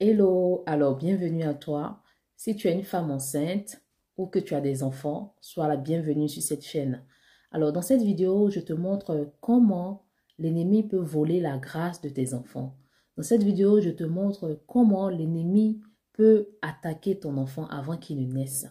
Hello, alors bienvenue à toi. Si tu es une femme enceinte ou que tu as des enfants, sois la bienvenue sur cette chaîne. Alors dans cette vidéo, je te montre comment l'ennemi peut voler la grâce de tes enfants. Dans cette vidéo, je te montre comment l'ennemi peut attaquer ton enfant avant qu'il ne naisse.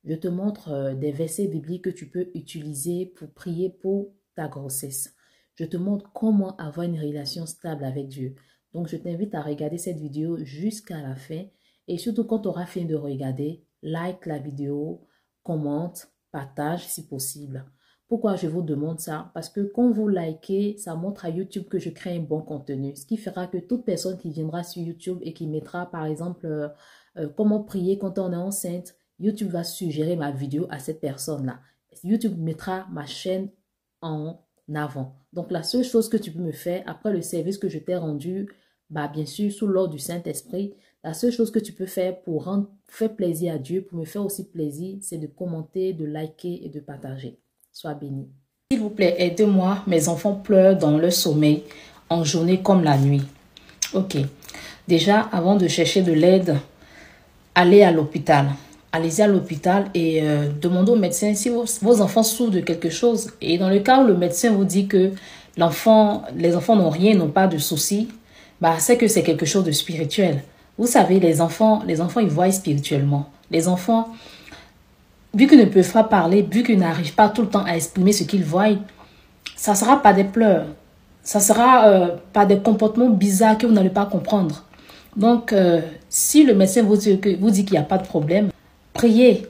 Je te montre des versets bibliques que tu peux utiliser pour prier pour ta grossesse. Je te montre comment avoir une relation stable avec Dieu. Donc, je t'invite à regarder cette vidéo jusqu'à la fin. Et surtout, quand tu auras fini de regarder, like la vidéo, commente, partage si possible. Pourquoi je vous demande ça? Parce que quand vous likez, ça montre à YouTube que je crée un bon contenu. Ce qui fera que toute personne qui viendra sur YouTube et qui mettra, par exemple, comment prier quand on est enceinte, YouTube va suggérer ma vidéo à cette personne-là. YouTube mettra ma chaîne en avant. Donc, la seule chose que tu peux me faire, après le service que je t'ai rendu, bien sûr, sous l'ordre du Saint-Esprit, la seule chose que tu peux faire pour faire plaisir à Dieu, pour me faire aussi plaisir, c'est de commenter, de liker et de partager. Sois béni. S'il vous plaît, aidez-moi. Mes enfants pleurent dans leur sommeil, en journée comme la nuit. Ok. Déjà, avant de chercher de l'aide, allez à l'hôpital. Allez-y à l'hôpital et demandez au médecin si vos enfants souffrent de quelque chose. Et dans le cas où le médecin vous dit que les enfants n'ont rien, n'ont pas de soucis, c'est que c'est quelque chose de spirituel. Vous savez, les enfants, ils voient spirituellement. Les enfants, vu qu'ils ne peuvent pas parler, vu qu'ils n'arrivent pas tout le temps à exprimer ce qu'ils voient, ça ne sera pas des pleurs. Ça ne sera pas des comportements bizarres que vous n'allez pas comprendre. Donc, si le médecin vous dit qu'il n'y a pas de problème, priez.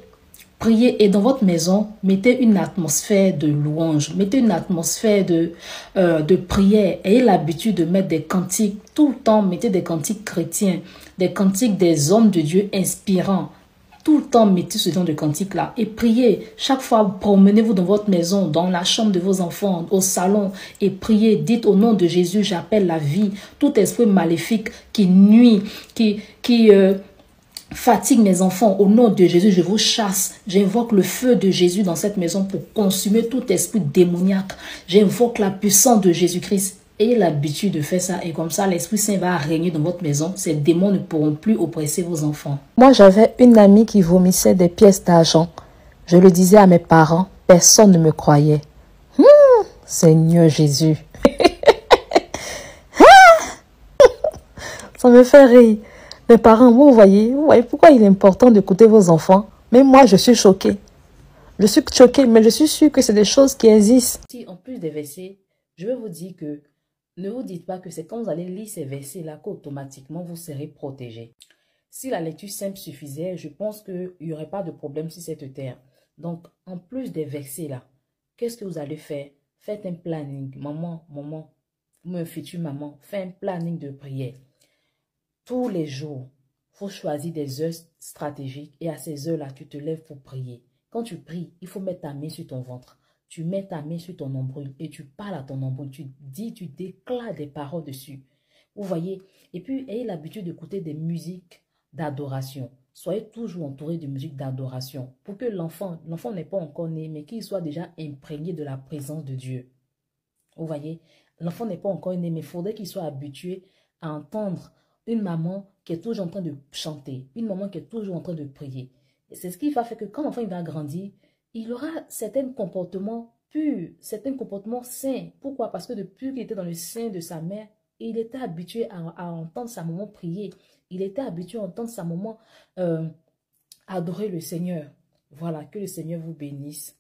Priez et dans votre maison, mettez une atmosphère de louange, mettez une atmosphère de prière. Ayez l'habitude de mettre des cantiques tout le temps, mettez des cantiques chrétiens, des cantiques des hommes de Dieu inspirants. Tout le temps, mettez ce genre de cantiques-là et priez. Chaque fois, promenez-vous dans votre maison, dans la chambre de vos enfants, au salon et priez. Dites au nom de Jésus, j'appelle la vie. Tout esprit maléfique qui nuit, qui fatigue mes enfants, au nom de Jésus, je vous chasse. J'invoque le feu de Jésus dans cette maison pour consumer tout esprit démoniaque. J'invoque la puissance de Jésus-Christ. Ayez l'habitude de faire ça et comme ça, l'Esprit Saint va régner dans votre maison. Ces démons ne pourront plus oppresser vos enfants. Moi, j'avais une amie qui vomissait des pièces d'argent. Je le disais à mes parents, personne ne me croyait. Seigneur Jésus. Ça me fait rire. Mes parents, vous voyez pourquoi il est important d'écouter vos enfants. Mais moi, je suis choquée. Je suis choquée, mais je suis sûre que c'est des choses qui existent. Si en plus des versets, je veux vous dire que ne vous dites pas que c'est quand vous allez lire ces versets-là qu'automatiquement vous serez protégé. Si la lecture simple suffisait, je pense qu'il n'y aurait pas de problème sur cette terre. Donc, en plus des versets-là, qu'est-ce que vous allez faire? Faites un planning. Maman, me future maman, fais un planning de prière. Tous les jours, il faut choisir des heures stratégiques et à ces heures-là, tu te lèves pour prier. Quand tu pries, il faut mettre ta main sur ton ventre. Tu mets ta main sur ton nombril et tu parles à ton nombril. Tu déclares des paroles dessus. Vous voyez? Et puis, ayez l'habitude d'écouter des musiques d'adoration. Soyez toujours entouré de musique d'adoration pour que l'enfant n'est pas encore né, mais qu'il soit déjà imprégné de la présence de Dieu. Vous voyez? L'enfant n'est pas encore né, mais il faudrait qu'il soit habitué à entendre une maman qui est toujours en train de chanter, une maman qui est toujours en train de prier. Et c'est ce qui va faire que quand l'enfant va grandir, il aura certains comportements purs, certains comportements sains. Pourquoi? Parce que depuis qu'il était dans le sein de sa mère, il était habitué à entendre sa maman prier. Il était habitué à entendre sa maman adorer le Seigneur. Voilà, que le Seigneur vous bénisse.